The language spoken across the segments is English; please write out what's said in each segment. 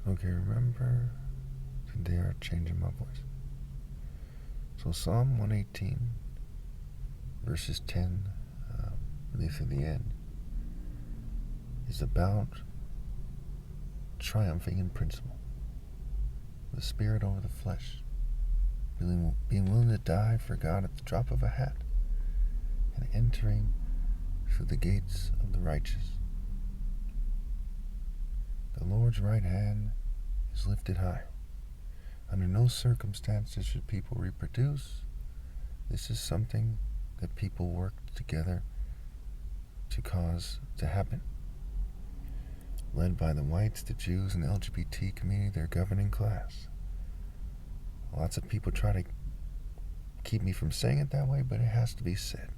Okay, remember, today I'm changing my voice. So Psalm 118, verses 10, really through the end, is about triumphing in principle. The spirit over the flesh. Being willing to die for God at the drop of a hat. And entering through the gates of the righteous. The Lord's right hand is lifted high. Under no circumstances should people reproduce. This is something that people work together to cause to happen. Led by the whites, the Jews, and the LGBT community, their governing class. Lots of people try to keep me from saying it that way, but it has to be said.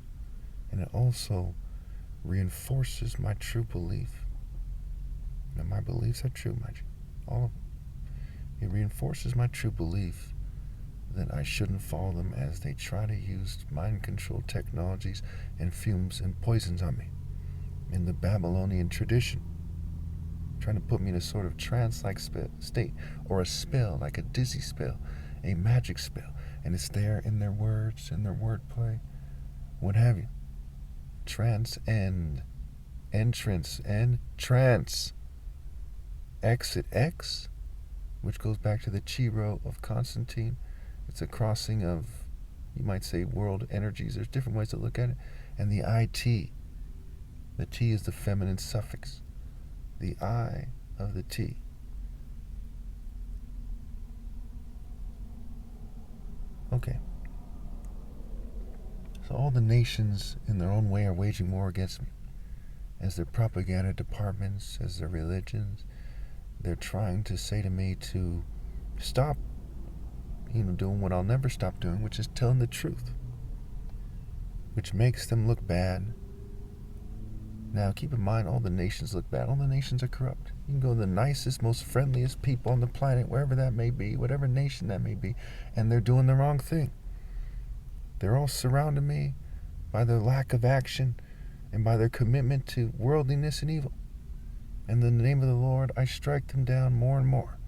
And it also reinforces my true belief. And my beliefs are true, mind you. All of them. It reinforces my true belief that I shouldn't follow them as they try to use mind control technologies and fumes and poisons on me. In the Babylonian tradition. Trying to put me in a sort of trance-like state, or a spell, like a dizzy spell, a magic spell. And it's there in their words, in their wordplay, what have you. Trance and en-trance and trance. Exit X, which goes back to the Chi-Rho of Constantine. It's a crossing of, you might say, world energies. There's different ways to look at it. And the IT. The T is the feminine suffix. The I of the T. Okay. So all the nations in their own way are waging war against me. As their propaganda departments, as their religions, they're trying to say to me to stop, doing what I'll never stop doing, which is telling the truth. Which makes them look bad. Now, keep in mind, all the nations look bad. All the nations are corrupt. You can go to the nicest, most friendliest people on the planet, wherever that may be, whatever nation that may be, and they're doing the wrong thing. They're all surrounding me by their lack of action and by their commitment to worldliness and evil. And in the name of the Lord, I strike them down more and more.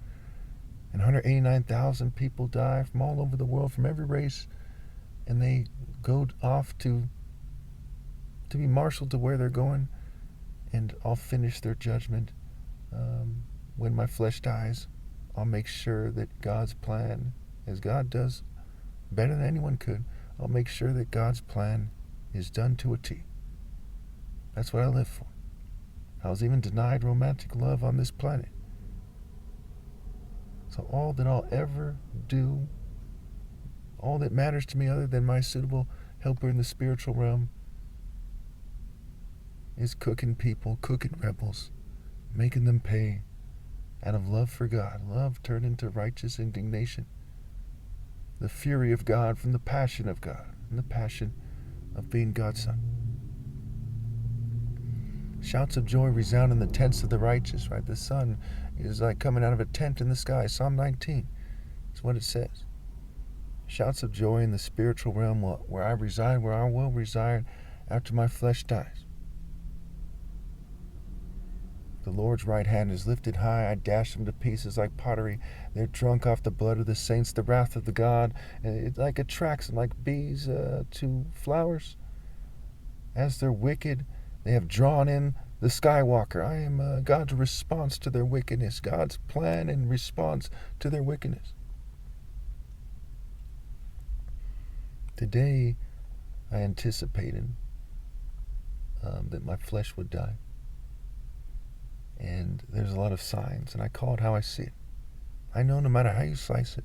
And 189,000 people die from all over the world, from every race, and they go off to be marshaled to where they're going, and I'll finish their judgment. When my flesh dies, I'll make sure that God's plan, as God does better than anyone could, I'll make sure that God's plan is done to a T. That's what I live for. I was even denied romantic love on this planet. So all that I'll ever do, all that matters to me other than my suitable helper in the spiritual realm, is cooking people, cooking rebels, making them pay out of love for God. Love turned into righteous indignation. The fury of God from the passion of God, and the passion of being God's son. Shouts of joy resound in the tents of the righteous, right? The sun is like coming out of a tent in the sky. Psalm 19 is what it says. Shouts of joy in the spiritual realm where I reside, where I will reside after my flesh dies. The Lord's right hand is lifted high. I dash them to pieces like pottery. They're drunk off the blood of the saints, the wrath of the God. It like attracts them like bees to flowers. As they're wicked, they have drawn in the Skywalker. I am God's response to their wickedness, God's plan and response to their wickedness. Today, I anticipated that my flesh would die. And there's a lot of signs, and I call it how I see it. I know no matter how you slice it,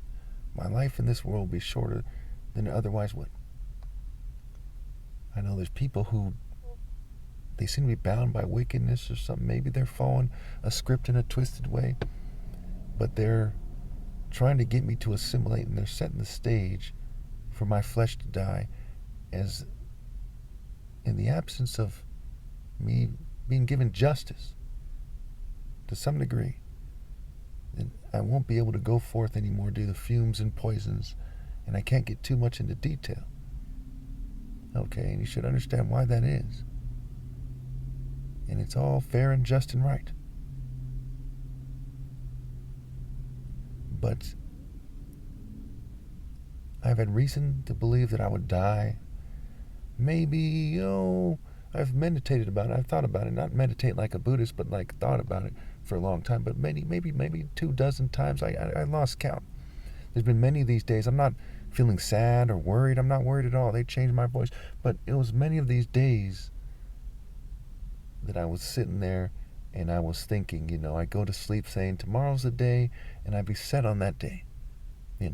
my life in this world will be shorter than it otherwise would. I know there's people who, they seem to be bound by wickedness or something. Maybe they're following a script in a twisted way, but they're trying to get me to assimilate, and they're setting the stage for my flesh to die, as in the absence of me being given justice to some degree, then I won't be able to go forth anymore due to fumes and poisons, and I can't get too much into detail. Okay, and you should understand why that is. And it's all fair and just and right. But I've had reason to believe that I would die. Maybe, I've meditated about it. I've thought about it. Not meditate like a Buddhist, but like thought about it for a long time. But maybe 2 dozen times. I lost count. There's been many of these days. I'm not feeling sad or worried. I'm not worried at all. They changed my voice. But it was many of these days that I was sitting there and I was thinking, I go to sleep saying tomorrow's the day, and I'd be set on that day. The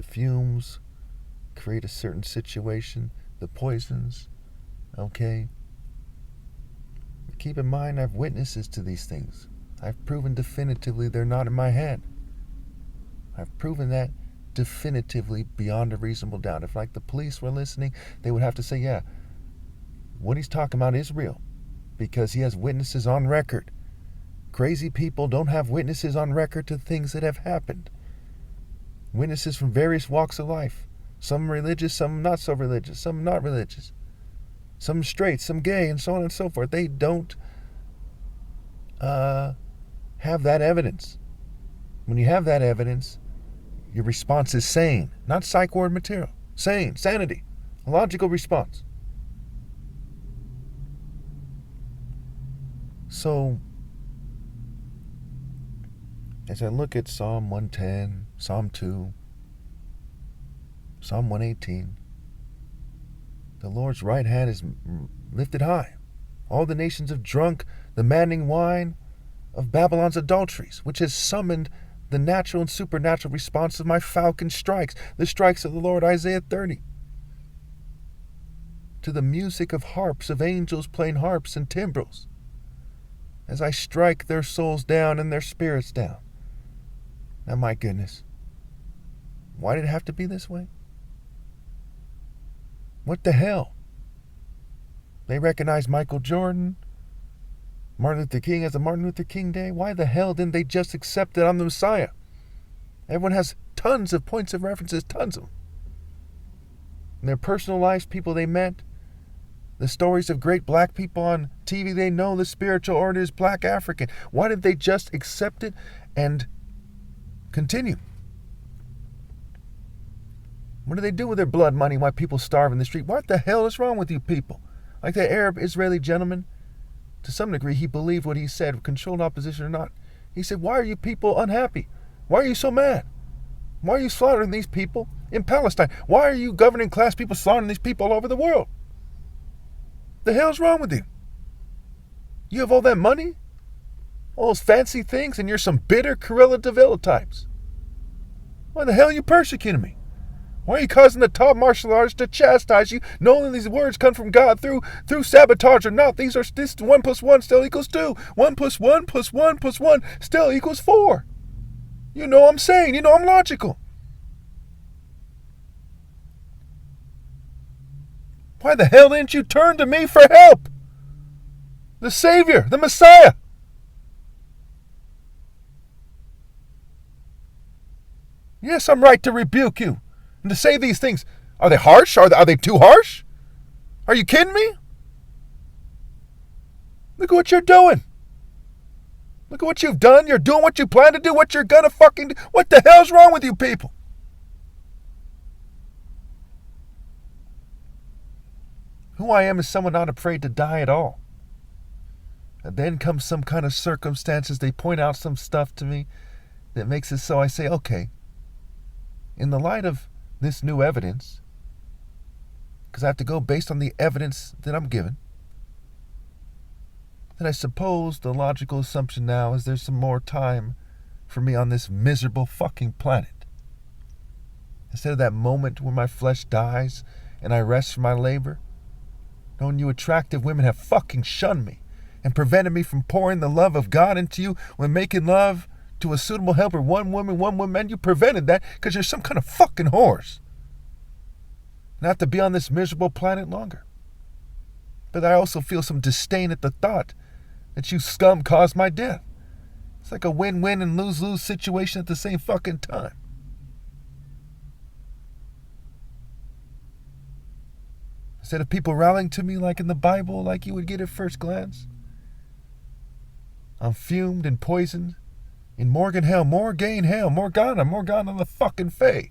fumes create a certain situation, the poisons, okay? Keep in mind, I have witnesses to these things. I've proven definitively they're not in my head. I've proven that definitively beyond a reasonable doubt. If like the police were listening, they would have to say, yeah, what he's talking about is real, because he has witnesses on record. Crazy people don't have witnesses on record to things that have happened. Witnesses from various walks of life. Some religious, some not so religious, some not religious. Some straight, some gay, and so on and so forth. They don't have that evidence. When you have that evidence, your response is sane, not psych ward material. Sane, sanity, a logical response. So, as I look at Psalm 110, Psalm 2, Psalm 118, the Lord's right hand is lifted high. All the nations have drunk the maddening wine of Babylon's adulteries, which has summoned the natural and supernatural response of my falcon strikes, the strikes of the Lord, Isaiah 30. To the music of harps, of angels playing harps and timbrels, as I strike their souls down and their spirits down. Now, my goodness, why did it have to be this way? What the hell? They recognize Michael Jordan, Martin Luther King as a Martin Luther King Day. Why the hell didn't they just accept that I'm the Messiah? Everyone has tons of points of references, tons of them. In their personal lives, people they met, the stories of great black people on TV they know, the spiritual order is black African. Why did they just accept it and continue? What do they do with their blood money while people starve in the street? What the hell is wrong with you people? Like that Arab Israeli gentleman, to some degree he believed what he said, controlled opposition or not. He said, why are you people unhappy? Why are you so mad? Why are you slaughtering these people in Palestine? Why are you governing class people slaughtering these people all over the world? The hell's wrong with you? You have all that money? All those fancy things, and you're some bitter Corella Deville types. Why the hell are you persecuting me? Why are you causing the top martial artists to chastise you, knowing these words come from God through sabotage or not? This 1 + 1 still equals 2. 1 + 1 + 1 + 1 still equals 4. You know I'm sane. You know I'm logical. Why the hell didn't you turn to me for help? The Savior, the Messiah. Yes, I'm right to rebuke you and to say these things. Are they harsh? Are they too harsh? Are you kidding me? Look at what you're doing. Look at what you've done. You're doing what you plan to do, what you're gonna fucking do. What the hell's wrong with you people? Who I am is someone not afraid to die at all. And then comes some kind of circumstances. They point out some stuff to me that makes it so I say, okay, in the light of this new evidence, because I have to go based on the evidence that I'm given, then I suppose the logical assumption now is there's some more time for me on this miserable fucking planet. Instead of that moment when my flesh dies and I rest from my labor, knowing you attractive women have fucking shunned me and prevented me from pouring the love of God into you when making love to a suitable helper, one woman, man, you prevented that because you're some kind of fucking horse. And I have to be on this miserable planet longer. But I also feel some disdain at the thought that you scum caused my death. It's like a win-win and lose-lose situation at the same fucking time. Instead of people rallying to me like in the Bible, like you would get at first glance, I'm fumed and poisoned In Morgan Hell, Morgaine Hell, Morgana the fucking Fae.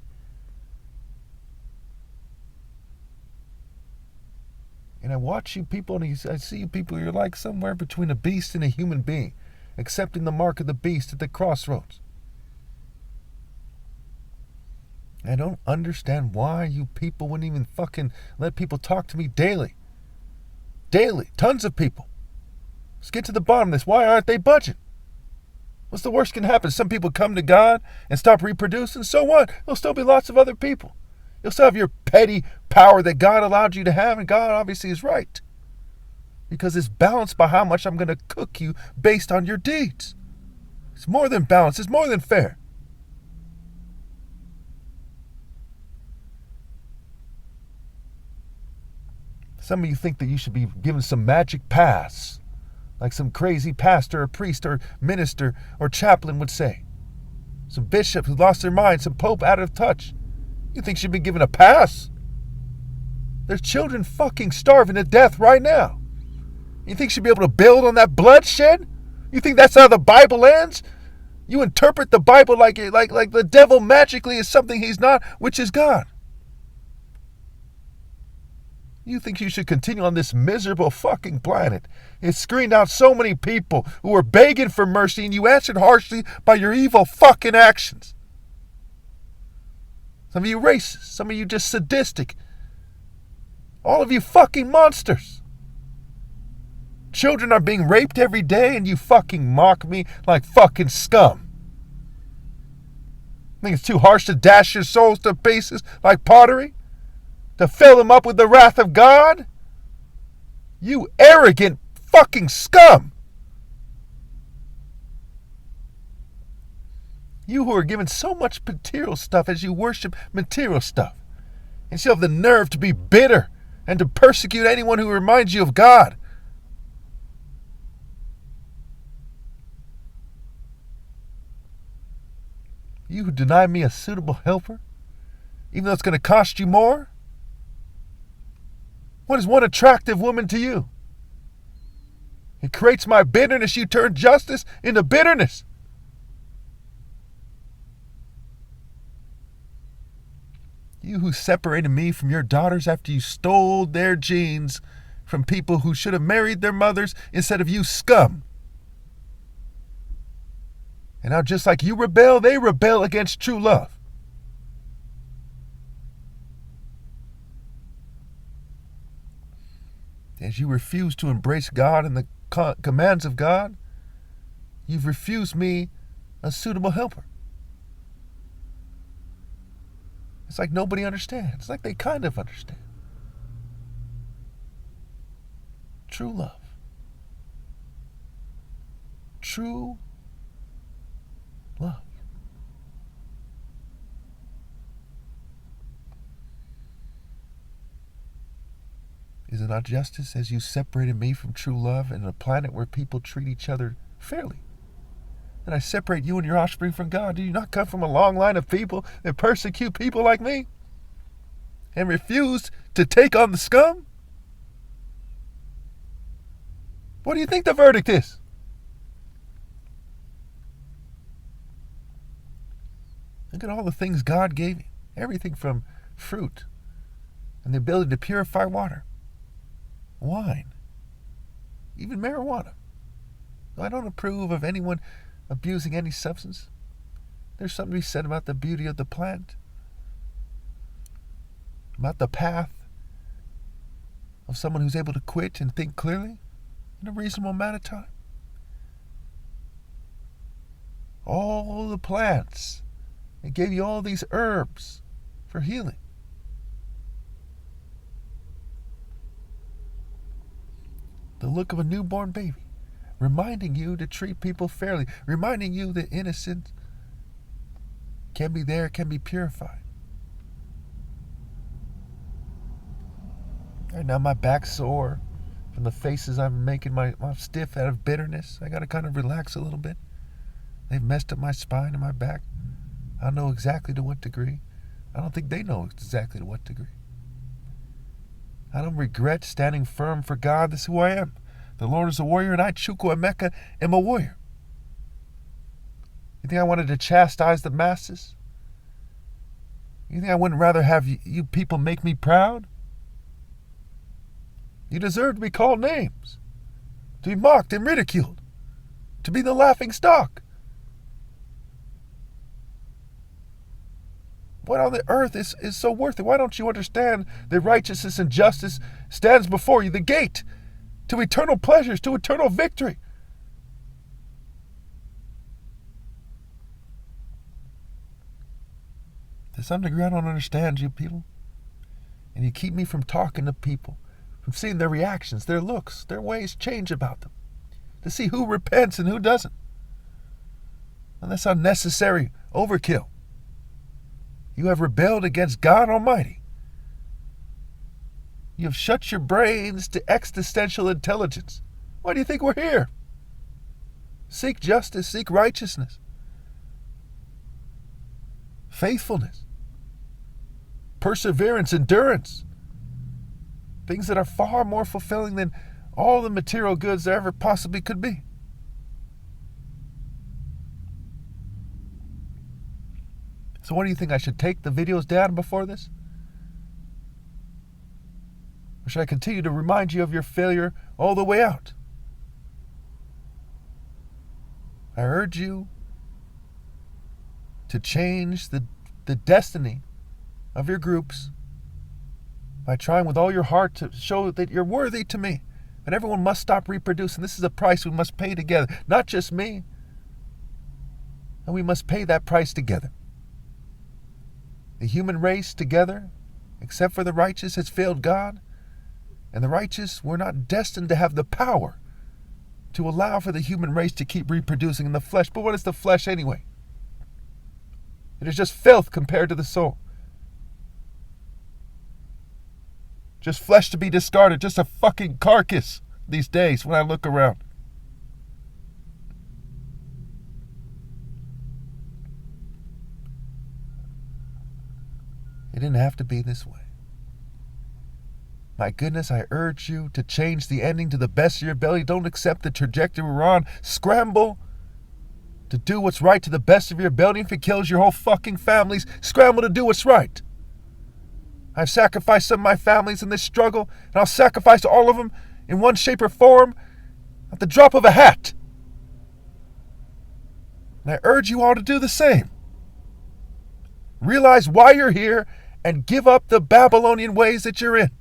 And I watch you people, and I see you people, you're like somewhere between a beast and a human being, accepting the mark of the beast at the crossroads. I don't understand why you people wouldn't even fucking let people talk to me daily. Daily. Tons of people. Let's get to the bottom of this. Why aren't they budging? What's the worst can happen? Some people come to God and stop reproducing. So what? There'll still be lots of other people. You'll still have your petty power that God allowed you to have, and God obviously is right. Because it's balanced by how much I'm going to cook you based on your deeds. It's more than balanced. It's more than fair. Some of you think that you should be given some magic pass, like some crazy pastor or priest or minister or chaplain would say. Some bishop who lost their mind, some pope out of touch. You think she'd be given a pass? There's children fucking starving to death right now. You think she'd be able to build on that bloodshed? You think that's how the Bible ends? You interpret the Bible like the devil magically is something he's not, which is God. You think you should continue on this miserable fucking planet? It screened out so many people who were begging for mercy, and you answered harshly by your evil fucking actions. Some of you racist, some of you just sadistic. All of you fucking monsters. Children are being raped every day, and you fucking mock me like fucking scum. Think it's too harsh to dash your souls to pieces like pottery? To fill them up with the wrath of God? You arrogant fucking scum! You who are given so much material stuff as you worship material stuff. And still have the nerve to be bitter and to persecute anyone who reminds you of God. You who deny me a suitable helper, even though it's going to cost you more? What is one attractive woman to you? It creates my bitterness. You turn justice into bitterness. You who separated me from your daughters after you stole their genes from people who should have married their mothers instead of you scum. And now just like you rebel, they rebel against true love. As you refuse to embrace God and the commands of God, you've refused me a suitable helper. It's like nobody understands. It's like they kind of understand. True love. True love. Is it not justice as you separated me from true love in a planet where people treat each other fairly? And I separate you and your offspring from God. Do you not come from a long line of people that persecute people like me? And refuse to take on the scum? What do you think the verdict is? Look at all the things God gave you. Everything from fruit and the ability to purify water, wine, even marijuana. I don't approve of anyone abusing any substance. There's something to be said about the beauty of the plant, about the path of someone who's able to quit and think clearly in a reasonable amount of time. All the plants, it gave you all these herbs for healing. The look of a newborn baby, reminding you to treat people fairly, reminding you that innocence can be there, can be purified. Right now my back's sore from the faces I'm making. I'm stiff out of bitterness. I got to kind of relax a little bit. They've messed up my spine and my back. I don't know exactly to what degree. I don't think they know exactly to what degree. I don't regret standing firm for God. This is who I am. The Lord is a warrior, and I, Chukwu Emeka, am a warrior. You think I wanted to chastise the masses? You think I wouldn't rather have you people make me proud? You deserve to be called names, to be mocked and ridiculed, to be the laughing stock. What on the earth is so worth it? Why don't you understand that righteousness and justice stands before you, the gate to eternal pleasures, to eternal victory? To some degree, I don't understand you people. And you keep me from talking to people, from seeing their reactions, their looks, their ways change about them, to see who repents and who doesn't. And that's unnecessary overkill. You have rebelled against God Almighty. You have shut your brains to existential intelligence. Why do you think we're here? Seek justice, seek righteousness, faithfulness, perseverance, endurance. Things that are far more fulfilling than all the material goods there ever possibly could be. So what do you think? I should take the videos down before this? Or should I continue to remind you of your failure all the way out? I urge you to change the destiny of your groups by trying with all your heart to show that you're worthy to me. And everyone must stop reproducing. This is a price we must pay together, not just me. And we must pay that price together. The human race together, except for the righteous, has failed God. And the righteous were not destined to have the power to allow for the human race to keep reproducing in the flesh. But what is the flesh anyway? It is just filth compared to the soul. Just flesh to be discarded, just a fucking carcass these days when I look around. It didn't have to be this way. My goodness, I urge you to change the ending to the best of your ability. Don't accept the trajectory we're on. Scramble to do what's right to the best of your ability. If it kills your whole fucking families, scramble to do what's right. I've sacrificed some of my families in this struggle, and I'll sacrifice all of them in one shape or form at the drop of a hat. And I urge you all to do the same. Realize why you're here and give up the Babylonian ways that you're in.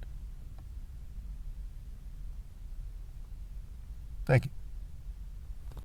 Thank you.